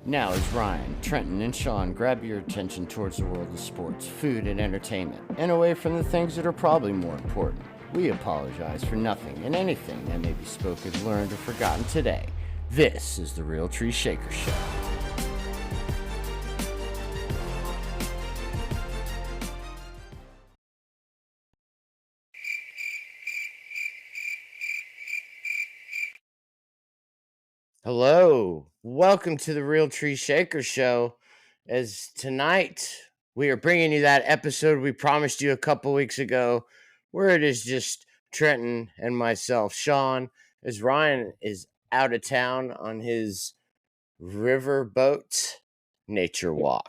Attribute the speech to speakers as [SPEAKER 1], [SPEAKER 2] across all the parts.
[SPEAKER 1] Now, as Ryan, Trenton, and Sean grab your attention towards the world of sports, food, and entertainment, and away from the things that are probably more important, we apologize for nothing and anything that may be spoken, learned, or forgotten today. This is the Real Tree Shaker Show. Hello, welcome to the Real Tree Shaker Show. As tonight we are bringing you that episode we promised you a couple weeks ago, where it is just Trenton and myself, Sean, as Ryan is out of town on his Riverboat nature walk.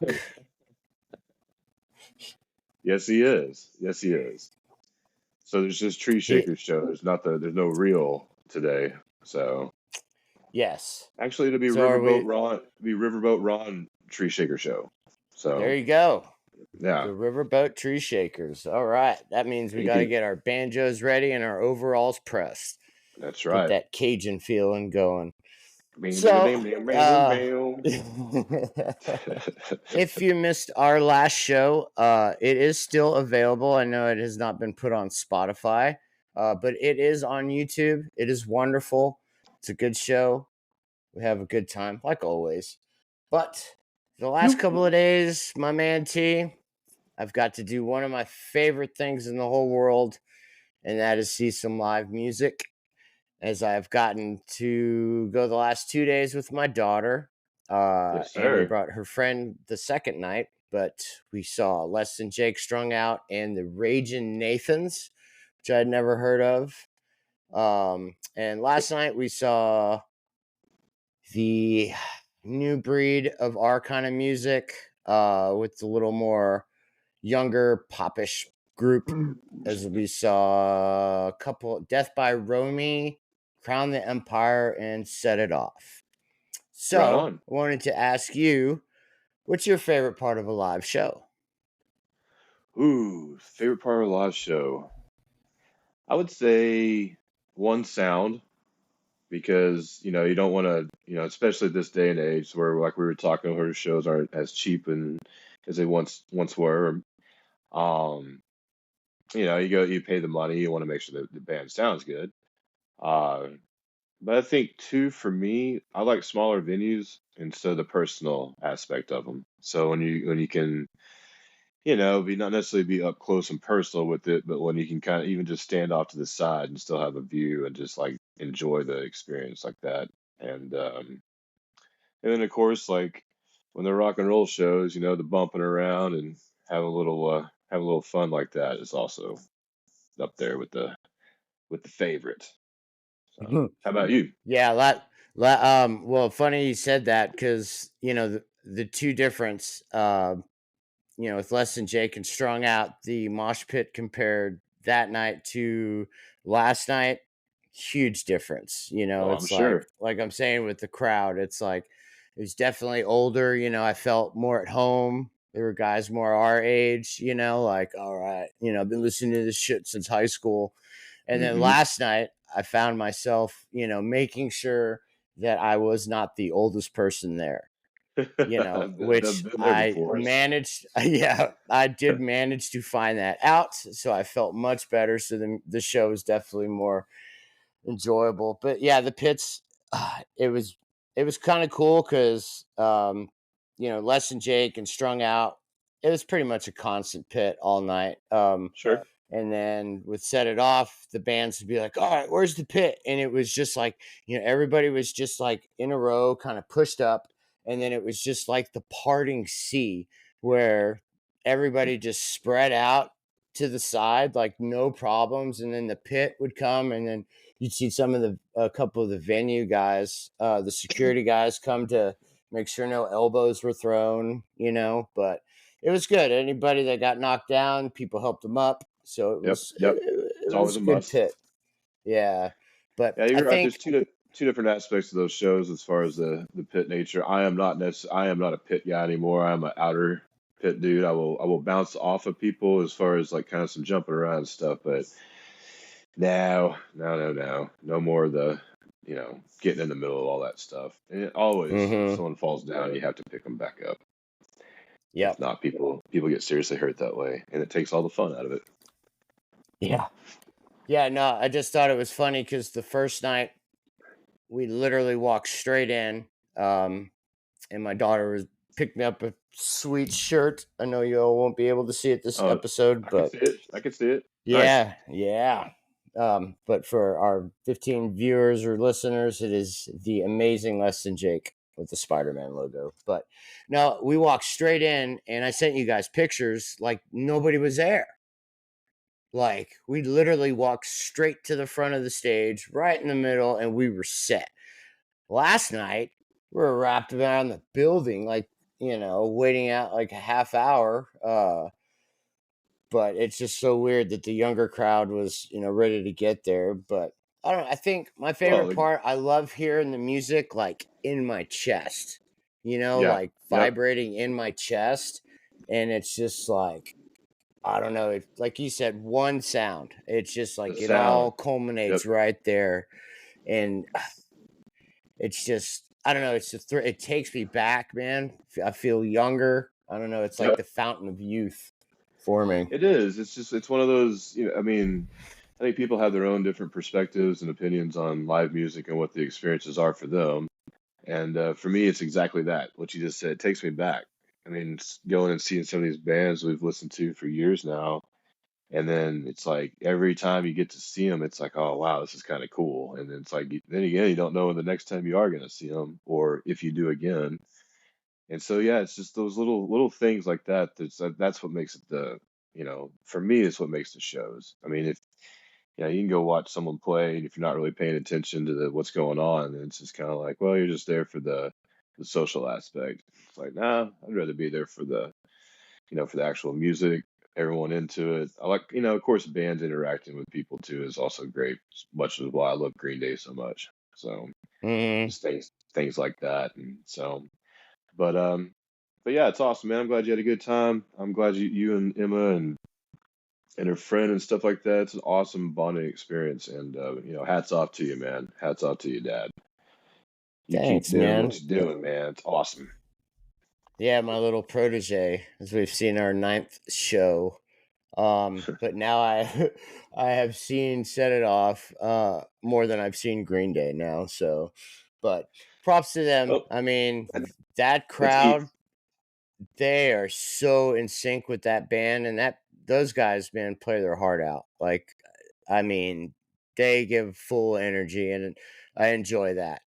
[SPEAKER 2] Yes, he is. Yes, he is. So there's just Tree Shaker Show. There's no reel today. So
[SPEAKER 1] yes,
[SPEAKER 2] actually, it'll be Riverboat Ron Tree Shaker Show. So
[SPEAKER 1] there you go.
[SPEAKER 2] Yeah,
[SPEAKER 1] the Riverboat Tree Shakers. All right, that means we got to get our banjos ready and our overalls pressed.
[SPEAKER 2] That's right.
[SPEAKER 1] Get that Cajun feeling going.
[SPEAKER 2] So,
[SPEAKER 1] if you missed our last show, it is still available. I know it has not been put on Spotify, but it is on YouTube. It is wonderful. It's a good show. We have a good time, like always. But the last couple of days, my man T, I've got to do one of my favorite things in the whole world, and that is see some live music. As I've gotten to go the last 2 days with my daughter.
[SPEAKER 2] Yes,
[SPEAKER 1] and we brought her friend the second night, but we saw Less Than Jake Strung Out and the Ragin' Nathans, which I'd never heard of. And last night we saw the new breed of our kind of music, with the little more younger popish group, as we saw a couple, Death by Romy, Crown the Empire, and Set It Off. So I wanted to ask you, what's your favorite part of a live show?
[SPEAKER 2] Ooh, favorite part of a live show. I would say one, sound, because you don't want to, especially this day and age where, like we were talking, where shows aren't as cheap and as they once were. You pay the money, you want to make sure that the band sounds good. But I think too, for me, I like smaller venues instead of the personal aspect of them. So when you can, be not necessarily be up close and personal with it, but when you can kind of even just stand off to the side and still have a view and just like enjoy the experience like that. And then of course, like when the rock and roll shows, the bumping around and have a little fun like that is also up there with the favorite. So, how about you?
[SPEAKER 1] Yeah, well, funny you said that, because the two difference, with Less Than Jake and Strung Out, the mosh pit compared that night to last night, huge difference. It's
[SPEAKER 2] sure.
[SPEAKER 1] like I'm saying with the crowd, it's like it was definitely older. I felt more at home. There were guys more our age, like, all right, I've been listening to this shit since high school. And then last night I found myself, making sure that I was not the oldest person there, which I managed. Yeah, I did manage to find that out. So I felt much better. So the show was definitely more enjoyable. But yeah, the pits, it was kind of cool because, Less Than Jake and Strung Out, it was pretty much a constant pit all night.
[SPEAKER 2] Sure.
[SPEAKER 1] And then with Set It Off, the bands would be like, all right, where's the pit? And it was just like, everybody was just like in a row, kind of pushed up. And then it was just like the parting sea, where everybody just spread out to the side, like no problems. And then the pit would come, and then you'd see a couple of the venue guys, the security guys, come to make sure no elbows were thrown, but it was good. Anybody that got knocked down, people helped them up. So it was, it was a good pit. Yeah. But
[SPEAKER 2] yeah, you're right. There's two different aspects of those shows as far as the pit nature. I am not a pit guy anymore. I'm an outer pit dude. I will bounce off of people as far as like kind of some jumping around stuff, but no more of the getting in the middle of all that stuff. And it always, if
[SPEAKER 1] Mm-hmm.
[SPEAKER 2] someone falls down, you have to pick them back up. If
[SPEAKER 1] Yep.
[SPEAKER 2] not, people get seriously hurt that way, and it takes all the fun out of it.
[SPEAKER 1] Yeah. Yeah, no, I just thought it was funny because the first night we literally walked straight in, um, and my daughter was picked me up a sweet shirt. I know you all won't be able to see it this
[SPEAKER 2] Oh,
[SPEAKER 1] episode,
[SPEAKER 2] I can
[SPEAKER 1] but
[SPEAKER 2] see it. I can see it. Nice.
[SPEAKER 1] yeah, yeah. But for our 15 viewers or listeners, it is the Amazing Less Than Jake with the Spider-Man logo. But no, we walked straight in, and I sent you guys pictures like nobody was there. Like we literally walked straight to the front of the stage, right in the middle, and we were set. Last night, we were wrapped around the building, like, waiting out like a half hour. But it's just so weird that the younger crowd was, ready to get there. But I don't know. I think my
[SPEAKER 2] Well,
[SPEAKER 1] favorite part, I love hearing the music like in my chest,
[SPEAKER 2] yeah.
[SPEAKER 1] like
[SPEAKER 2] Yep.
[SPEAKER 1] vibrating in my chest. And it's just like, I don't know. It's like you said, one sound. It's just
[SPEAKER 2] The
[SPEAKER 1] like it all
[SPEAKER 2] sound. Yep.
[SPEAKER 1] culminates right there. And it's just, I don't know. It's just, it takes me back, man. I feel younger. I don't know. It's like
[SPEAKER 2] Yep.
[SPEAKER 1] the fountain of youth forming.
[SPEAKER 2] It is. It's one of those, I mean, I think people have their own different perspectives and opinions on live music and what the experiences are for them. And for me, it's exactly that. What you just said, it takes me back. I mean, going and seeing some of these bands we've listened to for years now, and then it's like every time you get to see them, it's like, oh wow, this is kind of cool. And then it's like, then again, you don't know when the next time you are going to see them, or if you do again. And so yeah, it's just those little things like that. That's what makes it for me, it's what makes the shows. I mean, if you can go watch someone play, and if you're not really paying attention to what's going on, then it's just kind of like, well, you're just there for the social aspect. It's like, nah, I'd rather be there for the actual music, everyone into it. I like, of course, bands interacting with people too is also great, much as why I love Green Day so much. So
[SPEAKER 1] Mm-hmm.
[SPEAKER 2] just things like that. And so, but but yeah, it's awesome, man. I'm glad you had a good time. I'm glad you and Emma and her friend and stuff like that. It's an awesome bonding experience, and hats off to you, man. Hats off to you, Dad. You keep
[SPEAKER 1] Thanks,
[SPEAKER 2] doing
[SPEAKER 1] man.
[SPEAKER 2] what you're doing, man. It's awesome.
[SPEAKER 1] Yeah, my little protege, as we've seen our ninth show. But now I I have seen Set It Off more than I've seen Green Day now. So, but props to them.
[SPEAKER 2] Oh,
[SPEAKER 1] I mean,
[SPEAKER 2] that's
[SPEAKER 1] that
[SPEAKER 2] that's eight.
[SPEAKER 1] crowd, they are so in sync with that band, and that those guys, man, play their heart out. Like, I mean, they give full energy, and I enjoy that.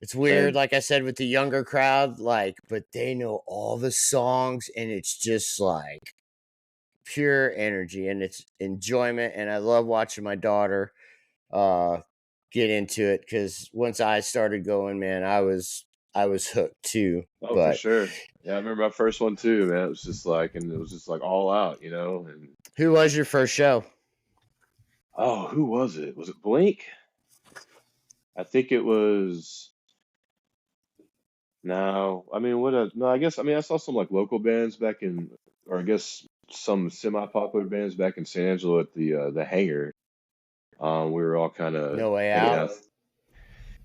[SPEAKER 1] It's weird,
[SPEAKER 2] Same.
[SPEAKER 1] like I said, with the younger crowd, like, but they know all the songs, and it's just like pure energy, and it's enjoyment. And I love watching my daughter uh get into it because once I started going, man, I was hooked too.
[SPEAKER 2] Oh, for
[SPEAKER 1] But
[SPEAKER 2] sure. Yeah, I remember my first one too, man. It was just like all out, and
[SPEAKER 1] who was your first show?
[SPEAKER 2] oh, who was it? Was it Blink? I think it was. No, I mean, no, I guess, I mean, I saw some like local bands back in, or I guess some semi-popular bands back in San Angelo at the Hangar. We were all kind of
[SPEAKER 1] No Way
[SPEAKER 2] hanging
[SPEAKER 1] Out.
[SPEAKER 2] out,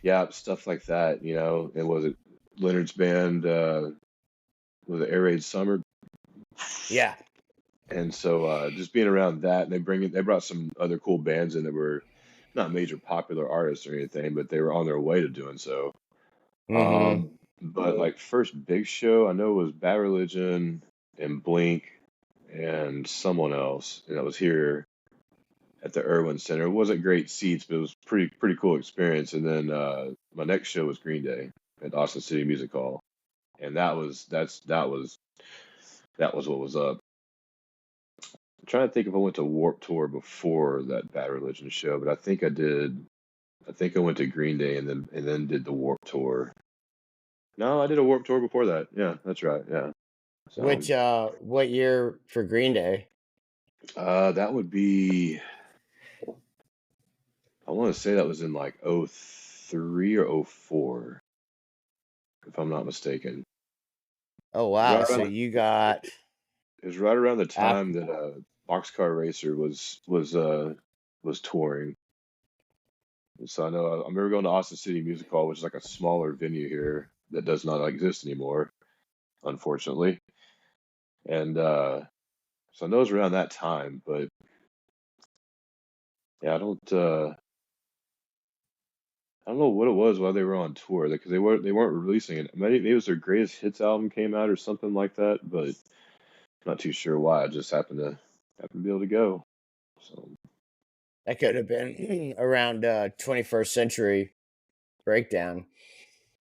[SPEAKER 2] yeah, stuff like that, And was it Leonard's band? Was it Air Raid Summer?
[SPEAKER 1] Yeah.
[SPEAKER 2] And so just being around that, and they brought some other cool bands in that were not major popular artists or anything, but they were on their way to doing so.
[SPEAKER 1] Mm-hmm.
[SPEAKER 2] But like first big show, I know it was Bad Religion and Blink and someone else, and that was here at the Irwin Center. It wasn't great seats, but it was pretty cool experience. And then my next show was Green Day at Austin City Music Hall, and that was what was up. I'm trying to think if I went to Warp Tour before that Bad Religion show, but I think I did. I think I went to Green Day and then did the Warp Tour. No, I did a Warp Tour before that. Yeah, that's right. Yeah. So
[SPEAKER 1] What year for Green Day?
[SPEAKER 2] that would be, I want to say that was in like '03 or '04, if I'm not mistaken.
[SPEAKER 1] Oh
[SPEAKER 2] It was
[SPEAKER 1] wow,
[SPEAKER 2] right
[SPEAKER 1] so
[SPEAKER 2] around
[SPEAKER 1] you got
[SPEAKER 2] it was right around the
[SPEAKER 1] after.
[SPEAKER 2] time that Boxcar Racer was touring. So I remember going to Austin City Music Hall, which is like a smaller venue here that does not exist anymore, unfortunately. And so I know it was around that time, but yeah, I don't know what it was while they were on tour because they weren't releasing it. Maybe it was their greatest hits album came out or something like that, but I'm not too sure why. I just happened to be able to go. So
[SPEAKER 1] That could have been around 21st Century Breakdown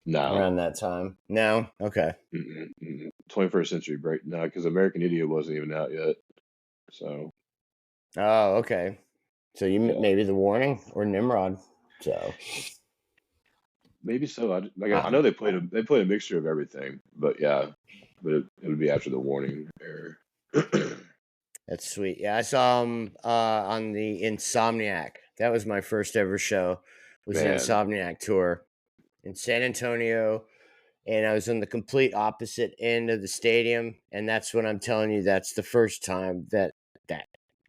[SPEAKER 2] no,
[SPEAKER 1] around that time. No? Okay.
[SPEAKER 2] 21st Century Break no, because American Idiot wasn't even out yet. So
[SPEAKER 1] Oh, okay. So you
[SPEAKER 2] yeah,
[SPEAKER 1] maybe The Warning or Nimrod. So,
[SPEAKER 2] maybe so. I
[SPEAKER 1] ah,
[SPEAKER 2] know they played a mixture of everything, but yeah, but it would be after the Warning era.
[SPEAKER 1] that's sweet. Yeah, I saw him on the Insomniac. That was my first ever show. Was the
[SPEAKER 2] Man,
[SPEAKER 1] Insomniac tour in San Antonio, and I was on the complete opposite end of the stadium. And that's when I'm telling you, that's the first time that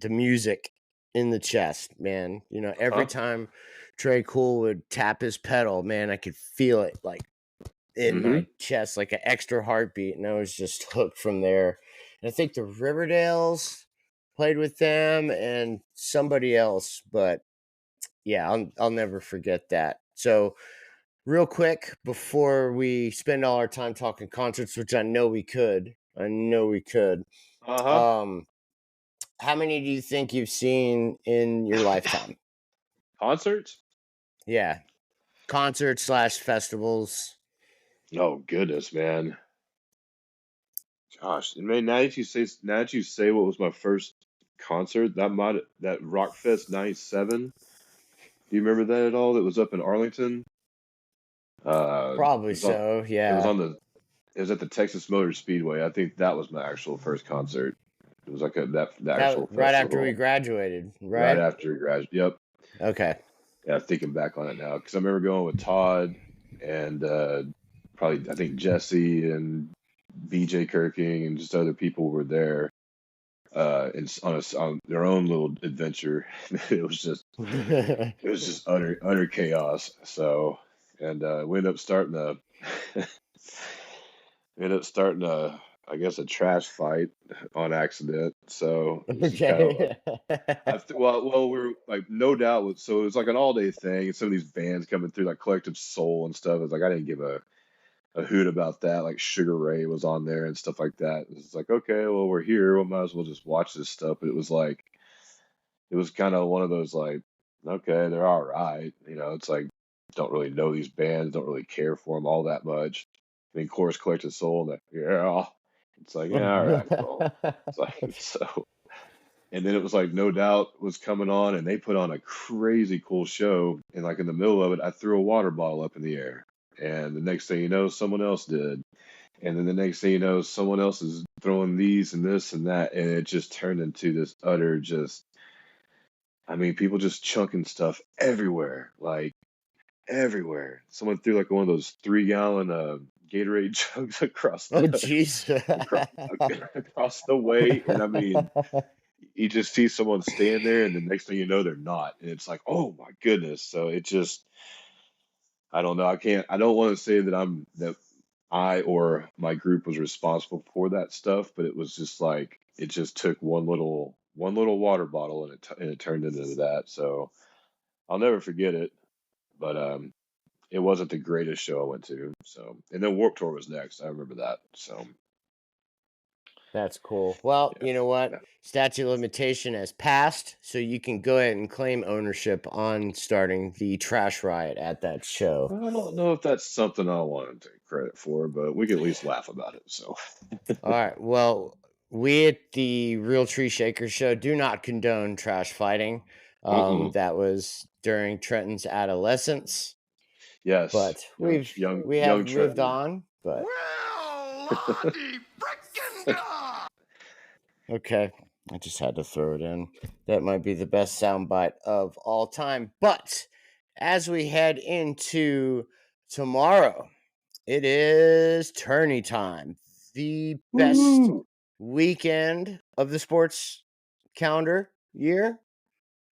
[SPEAKER 1] the music in the chest, man. You know, every
[SPEAKER 2] huh?
[SPEAKER 1] time Trey Cool would tap his pedal, man, I could feel it like in
[SPEAKER 2] Mm-hmm.
[SPEAKER 1] my chest, like an extra heartbeat, and I was just hooked from there. And I think the Riverdales played with them and somebody else, but yeah, I'll never forget that. So real quick before we spend all our time talking concerts, which I know we could.
[SPEAKER 2] Uh-huh.
[SPEAKER 1] Um, how many do you think you've seen in your lifetime?
[SPEAKER 2] Concerts?
[SPEAKER 1] Yeah, concerts slash festivals.
[SPEAKER 2] Oh goodness, man. Gosh, and man, now that you say what was my first concert, that Rockfest '97. Do you remember that at all? That was up in Arlington. It
[SPEAKER 1] Probably
[SPEAKER 2] was on.
[SPEAKER 1] so.
[SPEAKER 2] It was
[SPEAKER 1] Yeah,
[SPEAKER 2] on the. It was at the Texas Motor Speedway. I think that was my actual first concert. It was like the actual
[SPEAKER 1] that right after we
[SPEAKER 2] festival
[SPEAKER 1] graduated,
[SPEAKER 2] right
[SPEAKER 1] right?
[SPEAKER 2] after graduate. Yep.
[SPEAKER 1] Okay.
[SPEAKER 2] Yeah, thinking back on it now, because I remember going with Todd and probably I think Jesse and BJ Kirking and just other people were there on their own little adventure. It was just utter chaos. So and we ended up starting a we ended up starting a I guess a trash fight on accident. So it was just kind of
[SPEAKER 1] Okay.
[SPEAKER 2] well, we're like no doubt. So it was like an all day thing. Some of these bands coming through, like Collective Soul and stuff. It's like I didn't give a hoot about that. Like Sugar Ray was on there and stuff like that. It's like okay, well we're here. We might as well just watch this stuff. But it was kind of one of those like okay, they're all right. It's like don't really know these bands, don't really care for them all that much. I mean, Chorus Collective Soul, and yeah, it's like yeah, all right, well, it's like so. And then it was like No Doubt was coming on, and they put on a crazy cool show. And like in the middle of it, I threw a water bottle up in the air. And the next thing you know, someone else did. And then the next thing you know, someone else is throwing these and this and that. And it just turned into this utter just, I mean, people just chunking stuff everywhere, like everywhere. Someone threw like one of those 3-gallon Gatorade jugs
[SPEAKER 1] Oh, jeez.
[SPEAKER 2] across, across the way. And I mean, you just see someone stand there, and the next thing you know, they're not, and it's like, oh my goodness. So it just, I don't know. I don't want to say that I or my group was responsible for that stuff, but it was just like it just took one little water bottle, and it turned into that. So I'll never forget it. But it wasn't the greatest show I went to. So and then Warped Tour was next. I remember that. So
[SPEAKER 1] That's cool. Well,
[SPEAKER 2] yeah.
[SPEAKER 1] you know what?
[SPEAKER 2] Yeah.
[SPEAKER 1] Statute of limitation has passed, so you can go ahead and claim ownership on starting the trash riot at that show.
[SPEAKER 2] I don't know if that's something I want to take credit for, but we can at least laugh about it. So.
[SPEAKER 1] All right. Well, we at the Real Tree Shaker Show do not condone trash fighting.
[SPEAKER 2] Mm-mm.
[SPEAKER 1] That was during Trenton's adolescence,
[SPEAKER 2] Yes,
[SPEAKER 1] but we
[SPEAKER 2] young
[SPEAKER 1] have moved
[SPEAKER 2] Trenton.
[SPEAKER 1] on. But
[SPEAKER 3] Well, Lottie frickin' da!
[SPEAKER 1] okay, I just had to throw it in. That might be the best soundbite of all time. But as we head into tomorrow, it is tourney time. The best
[SPEAKER 2] Woo!
[SPEAKER 1] weekend of the sports calendar year.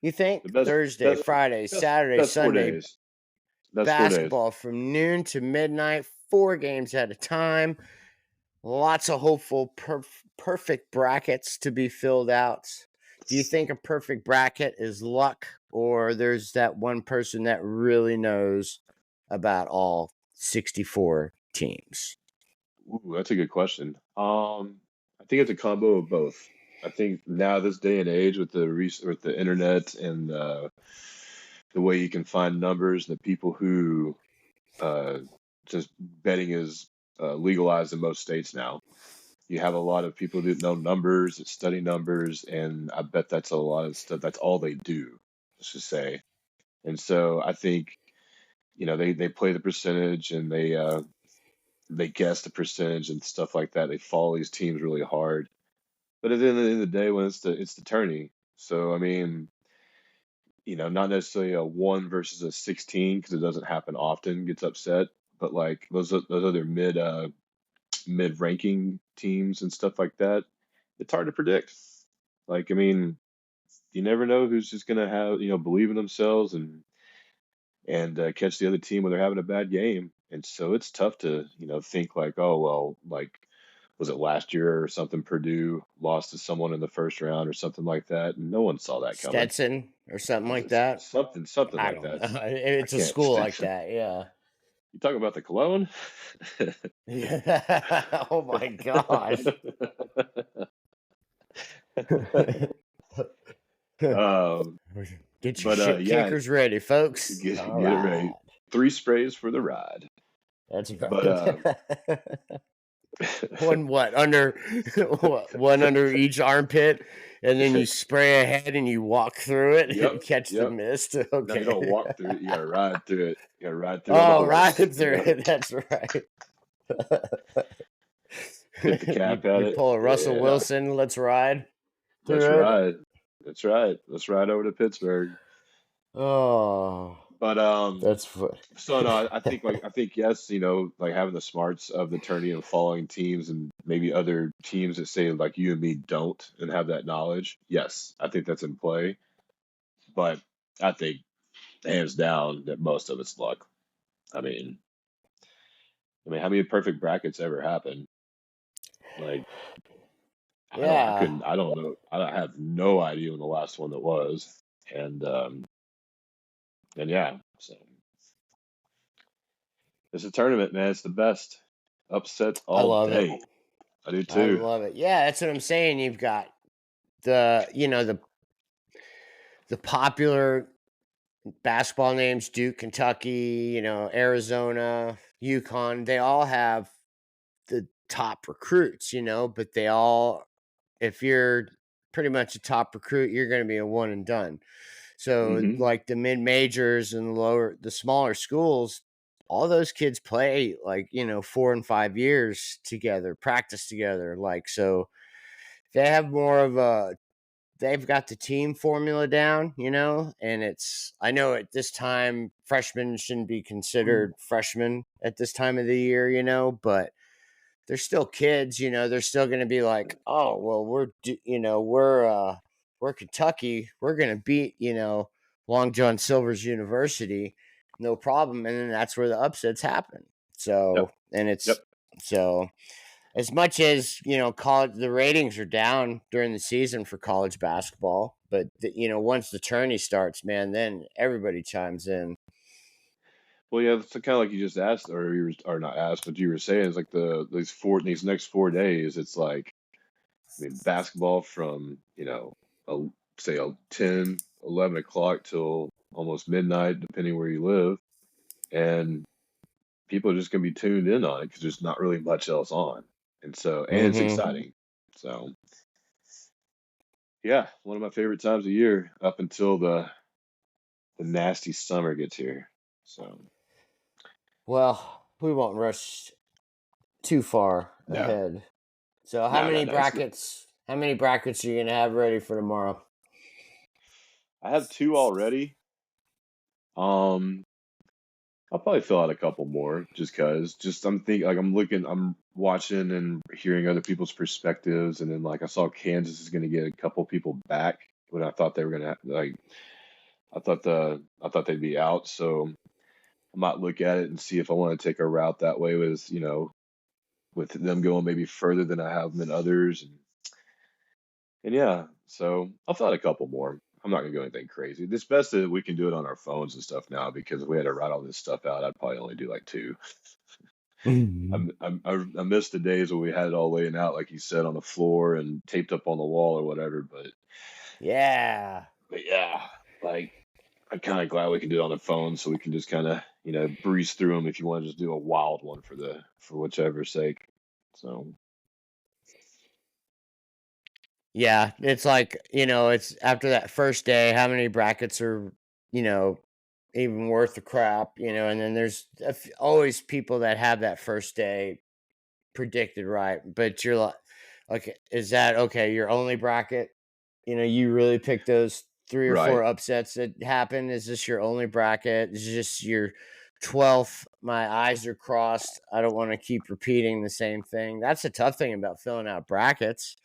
[SPEAKER 1] You think?
[SPEAKER 2] The best,
[SPEAKER 1] Thursday,
[SPEAKER 2] best,
[SPEAKER 1] Friday,
[SPEAKER 2] best,
[SPEAKER 1] Saturday,
[SPEAKER 2] best 4
[SPEAKER 1] Sunday,
[SPEAKER 2] days. Best 4 days.
[SPEAKER 1] basketball from noon to midnight, 4 games at a time. Lots of hopeful, perfect brackets to be filled out. Do you think a perfect bracket is luck, or there's that one person that really knows about all 64 teams?
[SPEAKER 2] Ooh, that's a good question. I think it's a combo of both. I think now this day and age with with the internet and the way you can find numbers, the people who uh, just betting is legalized in most states now. You have a lot of people that know numbers, that study numbers, and I bet that's a lot of stuff. That's all they do, let's just say. And so I think they play the percentage and they guess the percentage and stuff like that. They follow these teams really hard. But at the end of the day, when it's the tourney, so I mean, not necessarily a 1 versus a 16 because it doesn't happen often. Gets upset, but like those other mid ranking teams and stuff like that, it's hard to predict. Like I mean, you never know who's just gonna have believe in themselves and catch the other team when they're having a bad game. And so it's tough to think like, oh well, like was it last year or something? Purdue lost to someone in the first round or something like that, and no one saw that coming.
[SPEAKER 1] Stetson or something
[SPEAKER 2] Was
[SPEAKER 1] like
[SPEAKER 2] it
[SPEAKER 1] that?
[SPEAKER 2] something
[SPEAKER 1] I
[SPEAKER 2] like
[SPEAKER 1] don't
[SPEAKER 2] that?
[SPEAKER 1] know.
[SPEAKER 2] I
[SPEAKER 1] It's a
[SPEAKER 2] can't
[SPEAKER 1] school like
[SPEAKER 2] Stetson.
[SPEAKER 1] that, yeah.
[SPEAKER 2] You talking about the cologne?
[SPEAKER 1] Yeah. Oh my gosh.
[SPEAKER 2] um,
[SPEAKER 1] Get your
[SPEAKER 2] but
[SPEAKER 1] shit
[SPEAKER 2] yeah,
[SPEAKER 1] kickers ready, folks.
[SPEAKER 2] get
[SPEAKER 1] All
[SPEAKER 2] get it
[SPEAKER 1] right.
[SPEAKER 2] right. 3 sprays for the ride.
[SPEAKER 1] That's
[SPEAKER 2] But
[SPEAKER 1] right. One what under one under each armpit, and then you spray ahead and you walk through it
[SPEAKER 2] yep,
[SPEAKER 1] and catch the
[SPEAKER 2] yep.
[SPEAKER 1] mist.
[SPEAKER 2] No, you don't
[SPEAKER 1] Okay.
[SPEAKER 2] walk through it. You gotta ride through it. You gotta ride through it on the
[SPEAKER 1] Oh, right
[SPEAKER 2] horse.
[SPEAKER 1] through it. That's right.
[SPEAKER 2] Tip the
[SPEAKER 1] you
[SPEAKER 2] cap at
[SPEAKER 1] you
[SPEAKER 2] it.
[SPEAKER 1] pull a Russell
[SPEAKER 2] Yeah,
[SPEAKER 1] Wilson. Let's ride
[SPEAKER 2] that's
[SPEAKER 1] through it.
[SPEAKER 2] right. That's right. Let's ride over to Pittsburgh.
[SPEAKER 1] Oh,
[SPEAKER 2] But
[SPEAKER 1] that's fun.
[SPEAKER 2] so no, I think yes, like having the smarts of the tourney and following teams and maybe other teams that say like you and me don't and have that knowledge. Yes, I think that's in play. But I think hands down that most of it's luck. I mean, how many perfect brackets ever happen? Like
[SPEAKER 1] Yeah.
[SPEAKER 2] I don't know. I have no idea when the last one that was. And yeah, so it's a tournament, man. It's the best. Upsets
[SPEAKER 1] I
[SPEAKER 2] all
[SPEAKER 1] love it.
[SPEAKER 2] day. I do
[SPEAKER 1] I
[SPEAKER 2] too.
[SPEAKER 1] love it. Yeah, that's what I'm saying. You've got the popular basketball names, Duke, Kentucky, Arizona, UConn. They all have the top recruits, but they all, if you're pretty much a top recruit, you're going to be a one and done. So
[SPEAKER 2] Hmm.
[SPEAKER 1] like the mid majors and the smaller schools, all those kids play like 4 and 5 years together, practice together. Like so, they have more of a they've got the team formula down, and I know at this time freshmen shouldn't be considered freshmen at this time of the year, but they're still kids, they're still going to be like, oh, well, we're Kentucky. We're going to beat, Long John Silver's University. No problem. And then that's where the upsets happen.
[SPEAKER 2] Yep.
[SPEAKER 1] So, and
[SPEAKER 2] Yep.
[SPEAKER 1] so as much as, college, the ratings are down during the season for college basketball, but once the tourney starts, man, then everybody chimes in.
[SPEAKER 2] Well, yeah, it's kind of like you just asked, or not asked, but you were saying it's like these next 4 days. It's like I mean, basketball from a, say a 10, 11 o'clock till almost midnight, depending where you live, and people are just gonna be tuned in on it because there's not really much else on, and it's
[SPEAKER 1] Mm-hmm.
[SPEAKER 2] exciting. So yeah, one of my favorite times of year up until the nasty summer gets here. So
[SPEAKER 1] Well, we won't rush too far
[SPEAKER 2] no,
[SPEAKER 1] ahead. So how
[SPEAKER 2] no, no,
[SPEAKER 1] many
[SPEAKER 2] no. It's
[SPEAKER 1] brackets? How many brackets are you gonna have ready for tomorrow?
[SPEAKER 2] I have 2 already. Um, I'll probably fill out a couple more just cause. Just I'm thinking like I'm watching and hearing other people's perspectives, and then like I saw Kansas is going to get a couple people back when I thought they were going to like I thought they'd be out, so I might look at it and see if I want to take a route that way with, with them going maybe further than I have than others. And yeah, so I'll thought a couple more. I'm not gonna go anything crazy. It's best that we can do it on our phones and stuff now because if we had to write all this stuff out, I'd probably only do like two. I miss the days when we had it all laying out, like you said, on the floor and taped up on the wall or whatever.
[SPEAKER 1] Yeah.
[SPEAKER 2] But yeah, like I'm kind of glad we can do it on the phone, so we can just kind of breeze through them if you want to just do a wild one for whichever sake. So
[SPEAKER 1] Yeah, it's like, it's after that first day, how many brackets are, you know, even worth the crap, and then there's always people that have that first day predicted right, but you're like, is that okay? Your only bracket, you really pick those three or
[SPEAKER 2] right,
[SPEAKER 1] four upsets that happen. Is this your only bracket? Is this your 12th? My eyes are crossed. I don't want to keep repeating the same thing. That's the tough thing about filling out brackets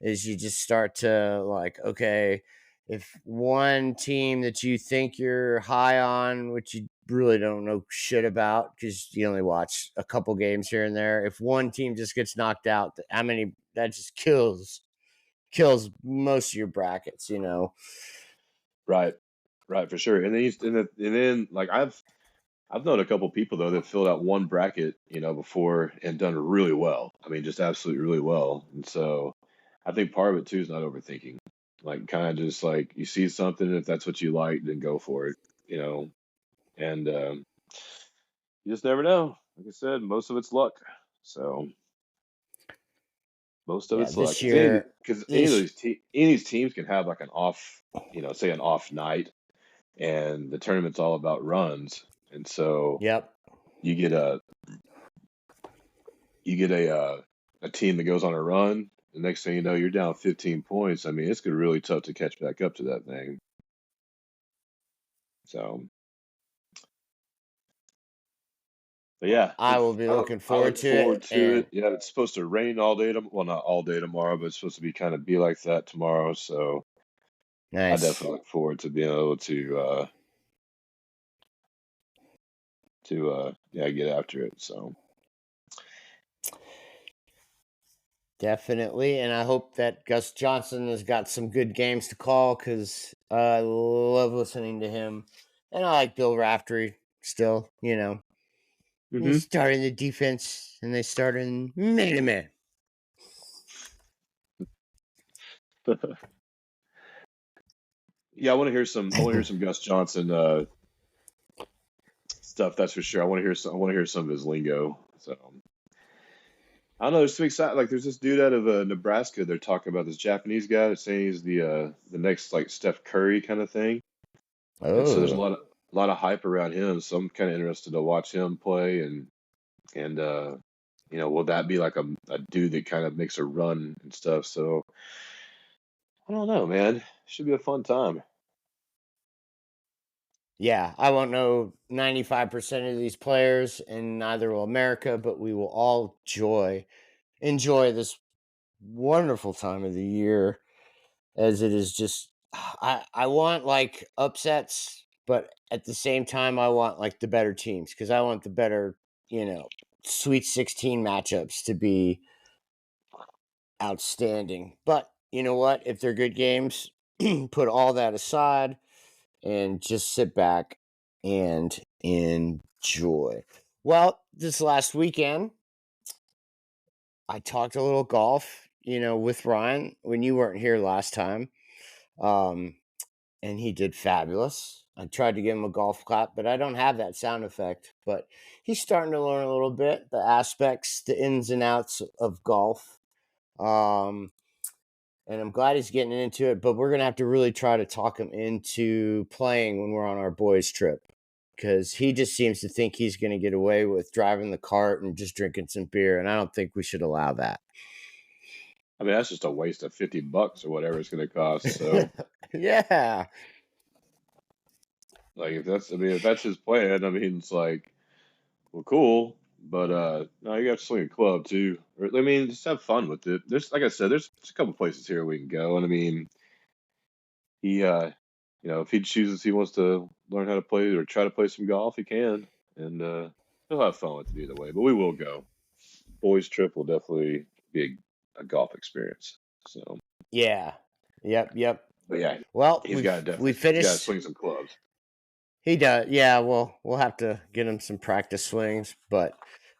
[SPEAKER 1] is you just start to like, okay, if one team that you think you're high on, which you really don't know shit about because you only watch a couple games here and there, if one team just gets knocked out, how many that just kills most of your brackets.
[SPEAKER 2] right, right, for sure. And then like I've known a couple people though that filled out one bracket, before and done really well. I mean, just absolutely really well. And so I think part of it too is not overthinking. Like kind of just like you see something, if that's what you like, then go for it, you know. And you just never know. Like I said, most of it's luck. So most of
[SPEAKER 1] Yeah,
[SPEAKER 2] it's luck.
[SPEAKER 1] this year,
[SPEAKER 2] Because
[SPEAKER 1] this
[SPEAKER 2] any of these teams can have like an off, say an off night, and the tournament's all about runs. And so
[SPEAKER 1] yep.
[SPEAKER 2] you get a a team that goes on a run. The next thing you know, you're down 15 points. I mean, it's gonna be really tough to catch back up to that thing. So, but
[SPEAKER 1] Well,
[SPEAKER 2] yeah,
[SPEAKER 1] I will be looking
[SPEAKER 2] I
[SPEAKER 1] forward
[SPEAKER 2] look
[SPEAKER 1] to it.
[SPEAKER 2] forward to it.
[SPEAKER 1] And
[SPEAKER 2] Yeah, it's supposed to rain all day. Well, not all day tomorrow, but it's supposed to be kind of be like that tomorrow. So I
[SPEAKER 1] nice.
[SPEAKER 2] definitely look forward to being able to yeah, get after it. So
[SPEAKER 1] Definitely, and I hope that Gus Johnson has got some good games to call because I love listening to him, and I like Bill Raftery still. He
[SPEAKER 2] hmm
[SPEAKER 1] started the defense, and they started in man.
[SPEAKER 2] yeah, I want to hear some Gus Johnson stuff. That's for sure. I want to hear some of his lingo. So I don't know. There's some exciting. Like there's this dude out of Nebraska. They're talking about this Japanese guy. They're saying he's the next like Steph Curry kind of thing. And so there's
[SPEAKER 1] Oh,
[SPEAKER 2] a lot of hype around him. So I'm kind of interested to watch him play and will that be like a dude that kind of makes a run and stuff. So I don't know, man. Should be a fun time.
[SPEAKER 1] yeah. I won't know 95% of these players, and neither will America, but we will all enjoy this wonderful time of the year as it is just I want like upsets, but at the same time I want like the better teams because I want the better, Sweet 16 matchups to be outstanding. But you know what? If they're good games, put all that aside and just sit back and enjoy. Well, this last weekend I talked a little golf, with Ryan when you weren't here last time. Um, and he did fabulous. I tried to give him a golf clap, but I don't have that sound effect. But he's starting to learn a little bit the aspects, the ins and outs of golf. Um, and I'm glad he's getting into it. But we're gonna have to really try to talk him into playing when we're on our boys' trip because he just seems to think he's going to get away with driving the cart and just drinking some beer, and I don't think we should allow that.
[SPEAKER 2] I mean, that's just a waste of $50 or whatever it's going to cost. So
[SPEAKER 1] Yeah.
[SPEAKER 2] like if that's his plan, I mean, it's like, well, cool. But no, you got to swing a club too. Or, I mean, just have fun with it. There's, like I said, there's a couple places here we can go, and I mean, he if he chooses he wants to learn how to play or try to play some golf, he can, and he'll have fun with it either way. But we will go. Boys trip will definitely be a golf experience. So,
[SPEAKER 1] Yeah. Yep.
[SPEAKER 2] but yeah,
[SPEAKER 1] Well,
[SPEAKER 2] he's got to
[SPEAKER 1] we finished.
[SPEAKER 2] swing some clubs.
[SPEAKER 1] He does. Yeah, well, we'll have to get him some practice swings, but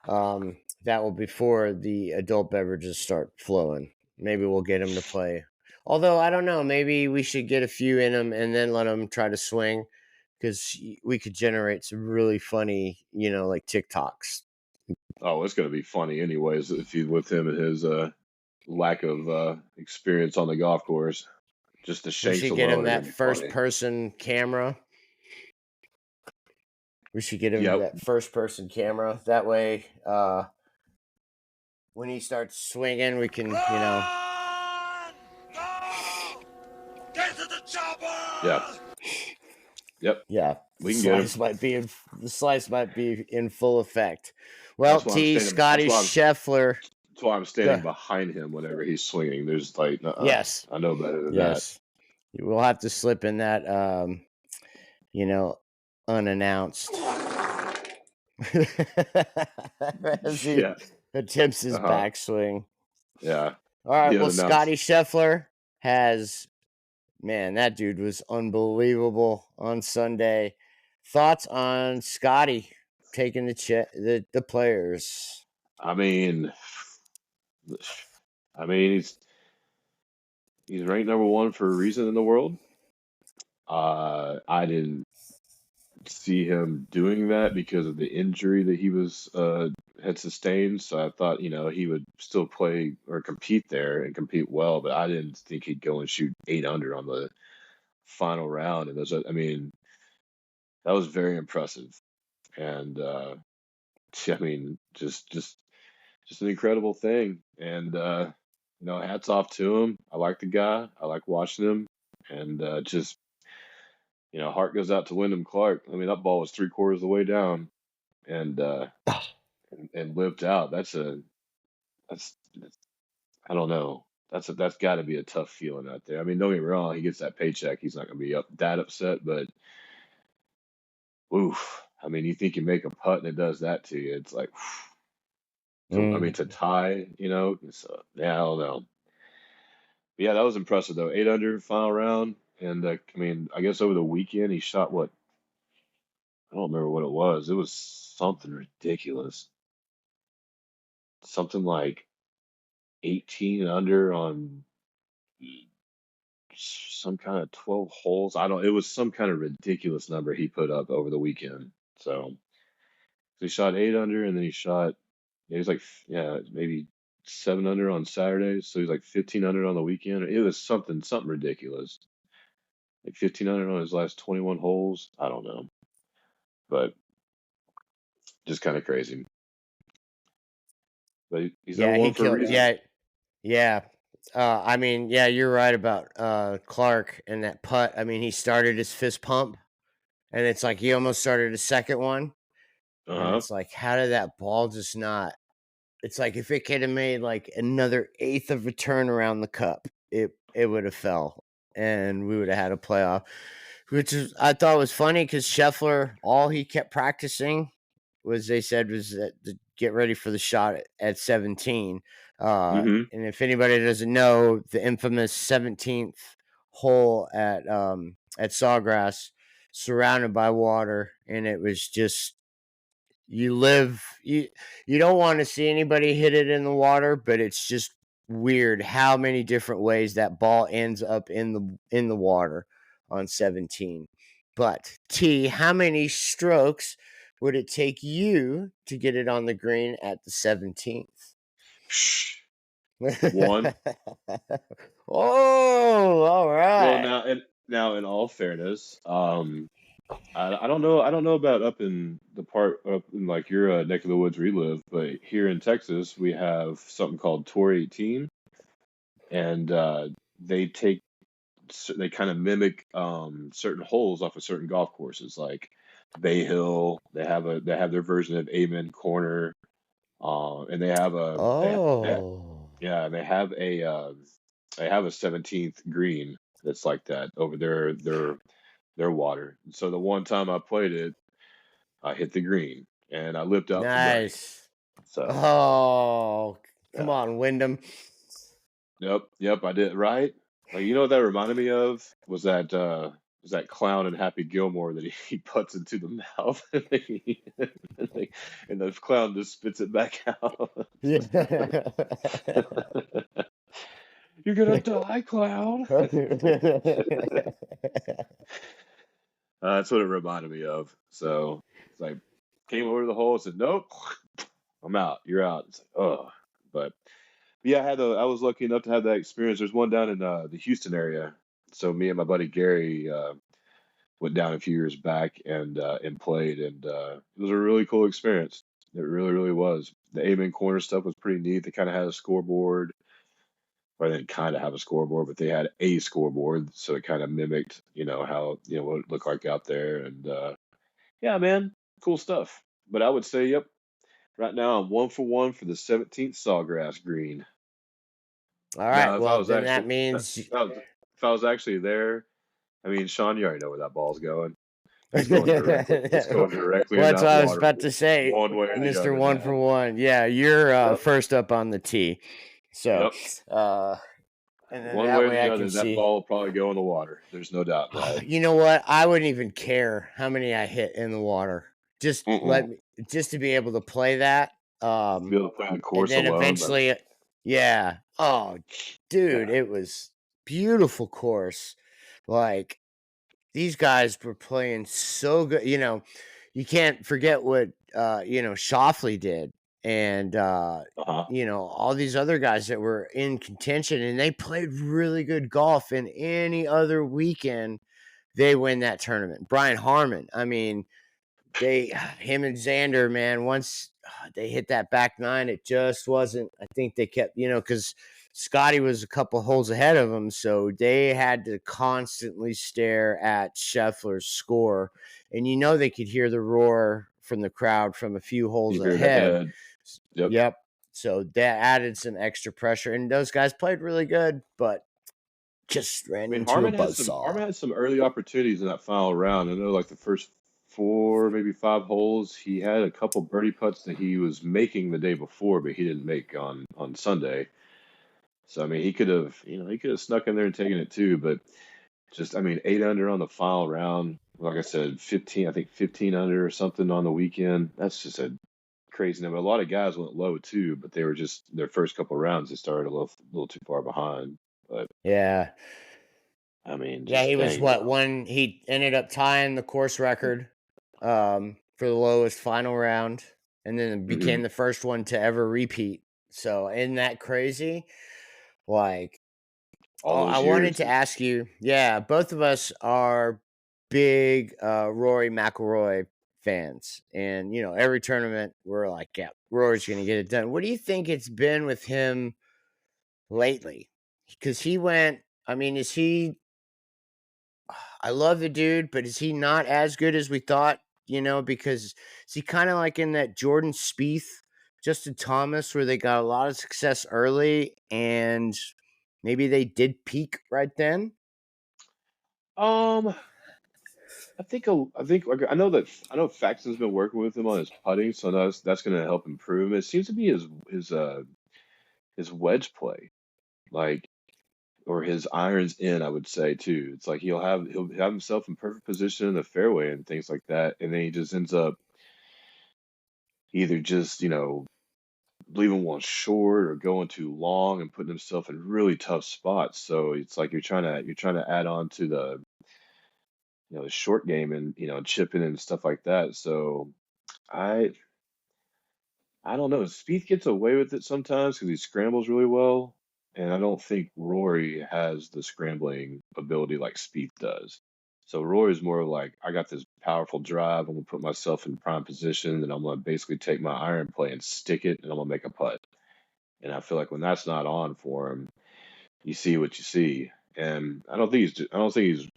[SPEAKER 1] that will before the adult beverages start flowing. Maybe we'll get him to play. Although I don't know, maybe we should get a few in him and then let him try to swing, because we could generate some really funny, like TikToks.
[SPEAKER 2] Oh, it's going to be funny anyways if you with him and his lack of experience on the golf course. Just the
[SPEAKER 1] We
[SPEAKER 2] shanks
[SPEAKER 1] should get him
[SPEAKER 2] alone are going
[SPEAKER 1] that
[SPEAKER 2] to be
[SPEAKER 1] first
[SPEAKER 2] funny.
[SPEAKER 1] person camera. We should get him
[SPEAKER 2] Yep.
[SPEAKER 1] that first person camera. That way, when he starts swinging, we can,
[SPEAKER 3] Run! Go! Get to the chopper!
[SPEAKER 2] Yeah. Yep.
[SPEAKER 1] Yeah,
[SPEAKER 2] We can get him.
[SPEAKER 1] the slice might be in full effect. Well, Scotty Scheffler.
[SPEAKER 2] That's why I'm standing behind him whenever he's swinging. There's like,
[SPEAKER 1] yes,
[SPEAKER 2] I know better than that.
[SPEAKER 1] We'll have to slip in that, unannounced. As he attempts his backswing.
[SPEAKER 2] Yeah.
[SPEAKER 1] All right. Well, Scotty Scheffler has. Man, that dude was unbelievable on Sunday. Thoughts on Scotty taking the players?
[SPEAKER 2] I mean, he's ranked number one for a reason in the world. I didn't see him doing that because of the injury that he was had sustained. So I thought, he would still play or compete there and compete well, but I didn't think he'd go and shoot 8 under on the final round. And that was very impressive. And just an incredible thing. And hats off to him. I like the guy. I like watching him. And heart goes out to Wyndham Clark. I mean, that ball was 3/4 of the way down, and lived out. That's I don't know. That's got to be a tough feeling out there. I mean, don't get me wrong. He gets that paycheck. He's not going to be that upset, but oof. I mean, you think you make a putt and it does that to you. It's like, I mean, to tie, so, yeah, I don't know. But yeah, that was impressive though. 8 under final round, and I mean, I guess over the weekend he shot what? I don't remember what it was. It was something ridiculous. Something like 18 under on some kind of 12 holes. It was some kind of ridiculous number he put up over the weekend. So he shot 8 under, and then he was like, maybe 7 under on Saturday. So he's like 15 under on the weekend. It was something ridiculous. Like 15 under on his last 21 holes. I don't know. But just kind of crazy. But he's number one for a reason.
[SPEAKER 1] Yeah. I mean, yeah, you're right about Clark and that putt. I mean, he started his fist pump, and it's like he almost started a second one. And it's like, how did that ball just not? It's like if it could have made like another eighth of a turn around the cup, it would have fell, and we would have had a playoff. Which I thought was funny because Scheffler, all he kept practicing was to get ready for the shot at 17. And if anybody doesn't know, the infamous 17th hole at Sawgrass, surrounded by water, and it was just you don't want to see anybody hit it in the water, but it's just weird how many different ways that ball ends up in the water on 17. But T, how many strokes would it take you to get it on the green at the 17th?
[SPEAKER 2] One.
[SPEAKER 1] Oh, all right.
[SPEAKER 2] Well, now in all fairness, I don't know. I don't know about up in the part up in like your neck of the woods where you live, but here in Texas we have something called Tour 18, and they kind of mimic certain holes off of certain golf courses, like Bay Hill. They have their version of Amen Corner, and they have they have a 17th green that's like that over their they're water. And so the one time I played it, I hit the green and I lipped out for birdie.
[SPEAKER 1] Nice.
[SPEAKER 2] So
[SPEAKER 1] Oh, come
[SPEAKER 2] yeah,
[SPEAKER 1] on, Wyndham.
[SPEAKER 2] yep, I did right. Like you know what that reminded me of was that clown in Happy Gilmore that he puts into the mouth and the clown just spits it back out.
[SPEAKER 1] Yeah.
[SPEAKER 2] You're gonna die, clown. That's what it reminded me of. So it's like came over to the hole and said, "Nope, I'm out. You're out." It's like, oh, but yeah, I was lucky enough to have that experience. There's one down in the Houston area. So me and my buddy Gary went down a few years back and played, and it was a really cool experience. It really, really was. The aiming corner stuff was pretty neat. They kind of had a scoreboard, or they didn't kind of have a scoreboard, but they had a scoreboard, so it kind of mimicked, how what it looked like out there, and yeah, man, cool stuff. But I would say, yep, right now I'm 1 for 1 for the 17th Sawgrass Green.
[SPEAKER 1] All right.
[SPEAKER 2] Now, if I
[SPEAKER 1] Well,
[SPEAKER 2] was
[SPEAKER 1] then that
[SPEAKER 2] actually
[SPEAKER 1] means
[SPEAKER 2] if I was actually there, I mean, Sean, you already know where that ball's going.
[SPEAKER 1] well,
[SPEAKER 2] It's going directly. It's going directly in
[SPEAKER 1] that's
[SPEAKER 2] that
[SPEAKER 1] what I was
[SPEAKER 2] water,
[SPEAKER 1] about to say,
[SPEAKER 2] one way or the
[SPEAKER 1] Mr.
[SPEAKER 2] other,
[SPEAKER 1] One for
[SPEAKER 2] man.
[SPEAKER 1] One. Yeah, you're
[SPEAKER 2] Yep,
[SPEAKER 1] first up on the tee. So,
[SPEAKER 2] yep.
[SPEAKER 1] uh, and then
[SPEAKER 2] One
[SPEAKER 1] that
[SPEAKER 2] way or
[SPEAKER 1] way
[SPEAKER 2] the
[SPEAKER 1] I can
[SPEAKER 2] other, that
[SPEAKER 1] see.
[SPEAKER 2] ball will probably go in the water. There's no doubt in my head.
[SPEAKER 1] You know what? I wouldn't even care how many I hit in the water. Just
[SPEAKER 2] Mm-mm.
[SPEAKER 1] just to be able to play that.
[SPEAKER 2] To be able to play the
[SPEAKER 1] And
[SPEAKER 2] course
[SPEAKER 1] then
[SPEAKER 2] alone, that's
[SPEAKER 1] eventually, yeah. Oh, dude,
[SPEAKER 2] yeah.
[SPEAKER 1] it was beautiful course. Like these guys were playing so good. You can't forget what Schauffele did, and
[SPEAKER 2] Uh-huh.
[SPEAKER 1] all these other guys that were in contention, and they played really good golf. And any other weekend, they win that tournament. Brian Harmon, I mean, him and Xander, man, once they hit that back nine, it just wasn't. I think they kept, because Scotty was a couple holes ahead of him, so they had to constantly stare at Scheffler's score, and they could hear the roar from the crowd from a few holes
[SPEAKER 2] You hear it
[SPEAKER 1] ahead.
[SPEAKER 2] ahead. Yep.
[SPEAKER 1] Yep. So that added some extra pressure, and those guys played really good, but just ran
[SPEAKER 2] I mean,
[SPEAKER 1] into a
[SPEAKER 2] Harmon
[SPEAKER 1] buzzsaw.
[SPEAKER 2] had some early opportunities in that final round. I know, like the first 4, maybe 5 holes, he had a couple birdie putts that he was making the day before, but he didn't make on Sunday. So I mean, he could have snuck in there and taken it too, but just I mean, 8 under on the final round. Like I said, 15, I think 15 under or something on the weekend. That's just a crazy number. A lot of guys went low too, but they were just their first couple of rounds. They started a little too far behind. But
[SPEAKER 1] Yeah.
[SPEAKER 2] I mean,
[SPEAKER 1] Yeah,
[SPEAKER 2] just
[SPEAKER 1] he was
[SPEAKER 2] dang,
[SPEAKER 1] what one. He ended up tying the course record for the lowest final round, and then
[SPEAKER 2] hmm
[SPEAKER 1] became the first one to ever repeat. So, isn't that crazy? Like,
[SPEAKER 2] all
[SPEAKER 1] I
[SPEAKER 2] those
[SPEAKER 1] wanted
[SPEAKER 2] years.
[SPEAKER 1] to ask you. Yeah, both of us are big Rory McIlroy fans, and every tournament we're like, yeah, Rory's going to get it done. What do you think it's been with him lately? Because he went. I mean, is he? I love the dude, but is he not as good as we thought? Because is he kind of like in that Jordan Spieth, Justin Thomas, where they got a lot of success early and maybe they did peak right then?
[SPEAKER 2] Um, like, I know Faxon's been working with him on his putting, so that's going to help improve. It seems to be his wedge play, like or his irons in, I would say too. It's like he'll have himself in perfect position in the fairway and things like that, and then he just ends up either just leaving one short or going too long and putting himself in really tough spots. So it's like you're trying to add on to the short game and chipping and stuff like that. So I I don't know. Spieth gets away with it sometimes because he scrambles really well, and I don't think Rory has the scrambling ability like Spieth does. So Rory's more like, I got this powerful drive. I'm gonna put myself in prime position, and I'm gonna basically take my iron play and stick it, and I'm gonna make a putt. And I feel like when that's not on for him, you see what you see. And I don't think he's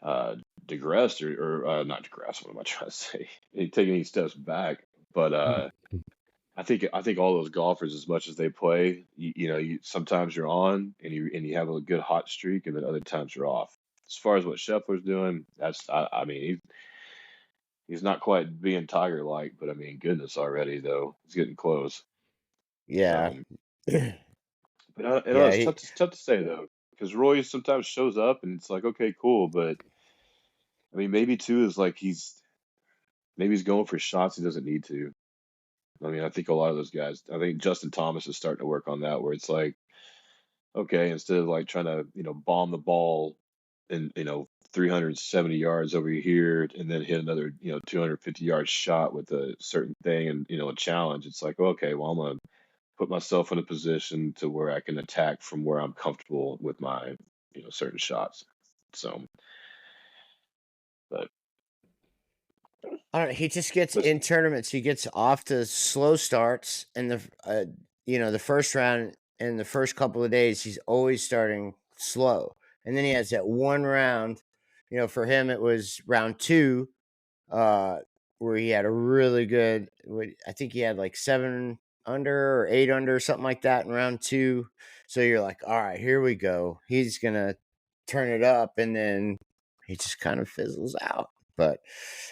[SPEAKER 2] uh, digressed or not digressed. What am I trying to say? He taking any steps back, but I think all those golfers, as much as they play, sometimes you're on and you have a good hot streak, and then other times you're off. as far as what Scheffler's doing, I mean, he's not quite being Tiger like, but I mean, goodness already though, he's getting close.
[SPEAKER 1] Yeah.
[SPEAKER 2] So, but
[SPEAKER 1] Yeah,
[SPEAKER 2] it's tough to say though, because Roy sometimes shows up and it's like, okay, cool, but I mean, maybe too is like maybe he's going for shots he doesn't need to. I mean, I think a lot of those guys, I think Justin Thomas is starting to work on that, where it's like, okay, instead of like trying to, bomb the ball and, 370 yards over here and then hit another, 250-yard shot with a certain thing and, a challenge, it's like, okay, well, I'm going to put myself in a position to where I can attack from where I'm comfortable with my, certain shots. So, but,
[SPEAKER 1] I don't know, he just gets
[SPEAKER 2] but
[SPEAKER 1] in tournaments. He gets off to slow starts, and the first round and the first couple of days, he's always starting slow, and then he has that one round. For him, it was round two, uh, where he had a really good. I think he had like 7 under or 8 under, or something like that in round two. So you're like, all right, here we go. He's gonna turn it up, and then he just kind of fizzles out. But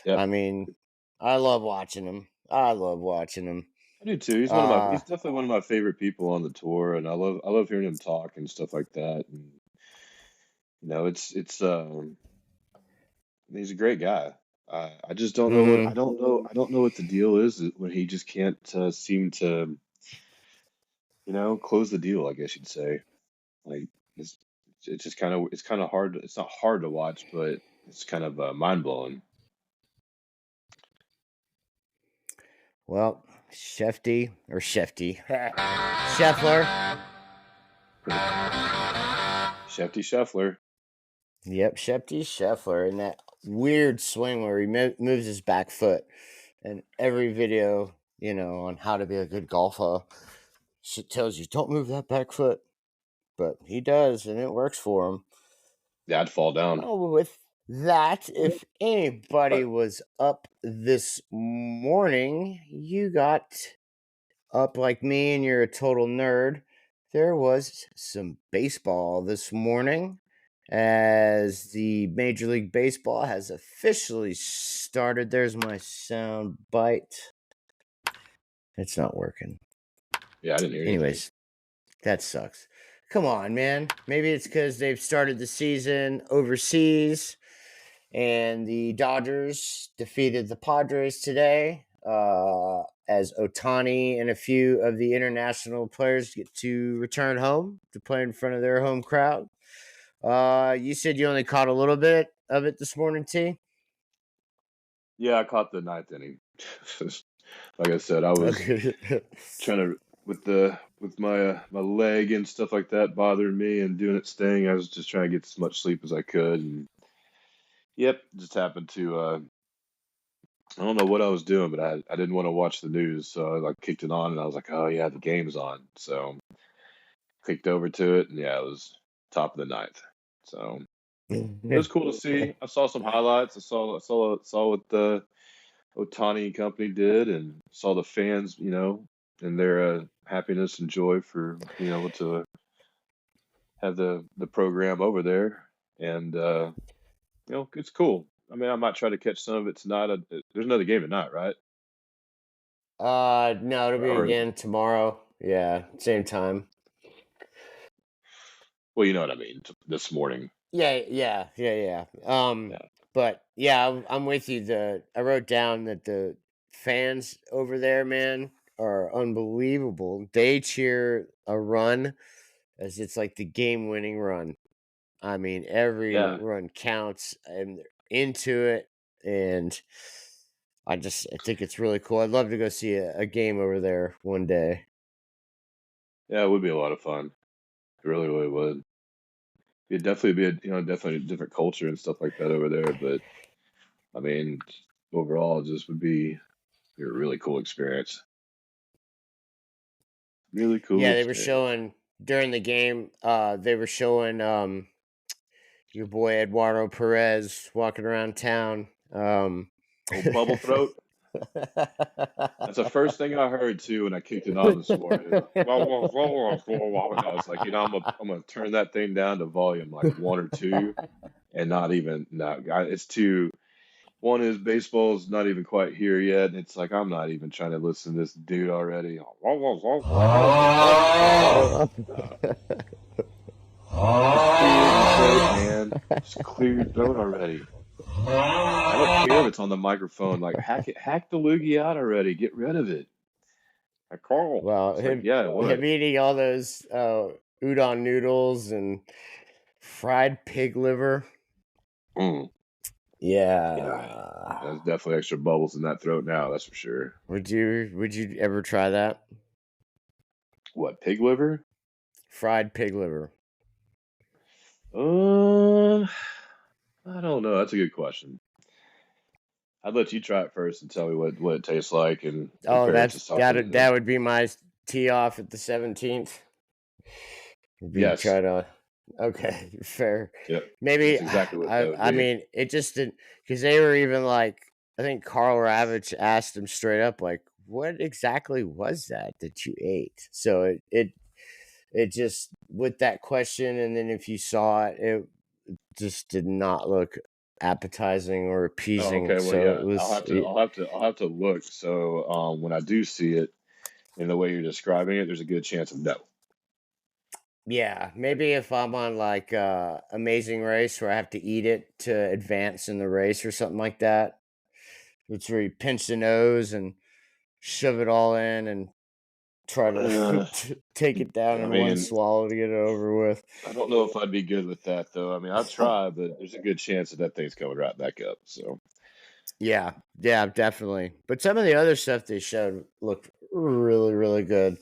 [SPEAKER 2] yeah,
[SPEAKER 1] I mean, I love watching him. I love watching him.
[SPEAKER 2] I do too.
[SPEAKER 1] Uh,
[SPEAKER 2] He's definitely one of my favorite people on the tour, and I love hearing him talk and stuff like that. And he's a great guy. I just don't know
[SPEAKER 1] mhm.
[SPEAKER 2] I don't know what the deal is when he just can't seem to, close the deal, I guess you'd say. Like it's it's just kind of hard. It's not hard to watch, but it's kind of mind blowing.
[SPEAKER 1] Well, Scheffler.
[SPEAKER 2] Shefty Scheffler.
[SPEAKER 1] Yep, Scheffler, and that weird swing where he moves his back foot. And every video, on how to be a good golfer, tells you don't move that back foot, but he does, and it works for him.
[SPEAKER 2] Yeah, I'd fall down.
[SPEAKER 1] Well, with that, if anybody
[SPEAKER 2] But
[SPEAKER 1] was up this morning, you got up like me and you're a total nerd. There was some baseball this morning as the Major League Baseball has officially started. There's my sound bite. It's not working.
[SPEAKER 2] yeah, I didn't hear anything.
[SPEAKER 1] Anyways, that sucks. Come on, man. Maybe it's because they've started the season overseas and the Dodgers defeated the Padres today, as Ohtani and a few of the international players get to return home to play in front of their home crowd. You said you only caught a little bit of it this morning, T?
[SPEAKER 2] Yeah, I caught the ninth inning. Like I said, I was
[SPEAKER 1] Okay.
[SPEAKER 2] trying to with my leg and stuff like that bothering me and doing its thing. I was just trying to get as much sleep as I could, and yep, just happened to I don't know what I was doing, but I didn't want to watch the news, so I like kicked it on, and I was like, oh yeah, the game's on, so clicked over to it, and yeah, it was top of the ninth. So it was cool to see. I saw some highlights. I saw what the Otani and company did, and saw the fans, and their happiness and joy for being able to have the program over there, and it's cool. I mean, I might try to catch some of it tonight. There's another game tonight, right?
[SPEAKER 1] No, it'll be
[SPEAKER 2] Or
[SPEAKER 1] again tomorrow. Yeah, same time.
[SPEAKER 2] well, you know what I mean. This morning,
[SPEAKER 1] Yeah.
[SPEAKER 2] yeah,
[SPEAKER 1] But yeah, I'm with you. I wrote down that the fans over there, man, are unbelievable. They cheer a run as it's like the game-winning run. I mean, every
[SPEAKER 2] yeah,
[SPEAKER 1] run counts, and they're into it. And I think it's really cool. I'd love to go see a game over there one day.
[SPEAKER 2] yeah. It would be a lot of fun. It really, really would. It'd definitely be definitely a different culture and stuff like that over there. But I mean, overall, it just would be a really cool experience. Really cool
[SPEAKER 1] Yeah, they were
[SPEAKER 2] experience.
[SPEAKER 1] showing during the game. They were showing your boy Eduardo Perez walking around town.
[SPEAKER 2] Old bubble throat. That's the first thing I heard too when I kicked it on this morning. And I was like, I'm gonna turn that thing down to volume like 1 or 2, and not even no, it's too. One is baseball's not even quite here yet, and it's like I'm not even trying to listen to this dude already. Just clear your throat already. I don't care if it's on the microphone. Like hack the loogie out already. Get rid of it. Like Carl.
[SPEAKER 1] Well,
[SPEAKER 2] It's like, yeah, what?
[SPEAKER 1] him eating all those udon noodles and fried pig liver.
[SPEAKER 2] Mm.
[SPEAKER 1] Yeah.
[SPEAKER 2] There's definitely extra bubbles in that throat now, that's for sure.
[SPEAKER 1] Would you ever try that?
[SPEAKER 2] What, pig liver?
[SPEAKER 1] Fried pig liver.
[SPEAKER 2] I don't know. That's a good question. I'd let you try it first and tell me what it tastes like and
[SPEAKER 1] Oh,
[SPEAKER 2] compare it to something.
[SPEAKER 1] that would be my tee off at the 17th.
[SPEAKER 2] Yes.
[SPEAKER 1] Try to. Okay, fair.
[SPEAKER 2] Yep.
[SPEAKER 1] Maybe
[SPEAKER 2] That's exactly what that would
[SPEAKER 1] I
[SPEAKER 2] be.
[SPEAKER 1] mean, it just didn't, because they were even like, I think Carl Ravitch asked him straight up, like, what exactly was that you ate? So it just, with that question, and then if you saw it, it just did not look appetizing or appeasing.
[SPEAKER 2] Oh, okay. Well,
[SPEAKER 1] so
[SPEAKER 2] yeah.
[SPEAKER 1] it was.
[SPEAKER 2] I'll have to look. So when I do see it in the way you're describing it, there's a good chance of no.
[SPEAKER 1] Yeah, maybe if I'm on like Amazing Race where I have to eat it to advance in the race or something like that. It's where you pinch the nose and shove it all in and try to take it down in one swallow to get it over with.
[SPEAKER 2] I don't know if I'd be good with that though. I mean, I'll try, but there's a good chance that thing's coming right back up. So
[SPEAKER 1] yeah, definitely. But some of the other stuff they showed looked really, really good,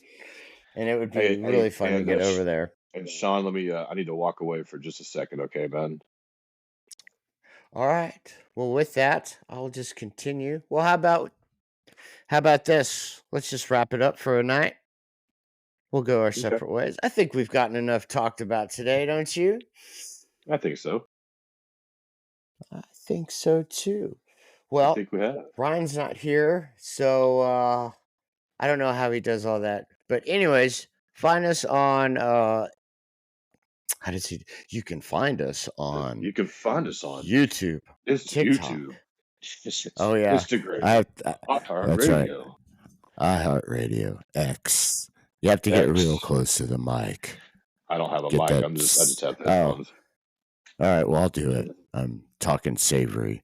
[SPEAKER 1] and it would be really fun to get over there.
[SPEAKER 2] And Sean, I need to walk away for just a second, okay, man?
[SPEAKER 1] All right. Well, with that, I'll just continue. Well, how about this? Let's just wrap it up for a night. We'll go our separate ways. I think we've gotten enough talked about today, don't you?
[SPEAKER 2] I think so.
[SPEAKER 1] I think so too. Well,
[SPEAKER 2] I think we have.
[SPEAKER 1] Ryan's not here, so I don't know how he does all that. But anyways, find us on you can find us on YouTube.
[SPEAKER 2] It's
[SPEAKER 1] TikTok.
[SPEAKER 2] YouTube.
[SPEAKER 1] Oh yeah.
[SPEAKER 2] Instagram.
[SPEAKER 1] That's right. iHeartRadio X. You have to get real close to the mic.
[SPEAKER 2] I don't have a mic. I just have headphones.
[SPEAKER 1] All right, well, I'll do it. I'm talking savory.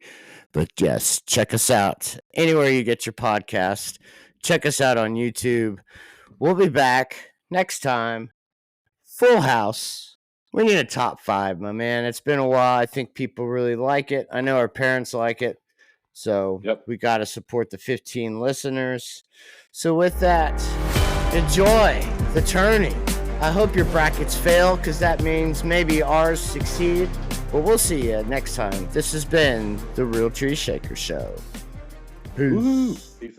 [SPEAKER 1] But yes, check us out anywhere you get your podcast. Check us out on YouTube. We'll be back next time. Full house. We need a top 5, my man. It's been a while. I think people really like it. I know our parents like it. So we got to support the 15 listeners. So with that, enjoy the tourney. I hope your brackets fail because that means maybe ours succeed. But we'll see you next time. This has been the Real Tree Shaker Show. Peace.
[SPEAKER 2] Peace.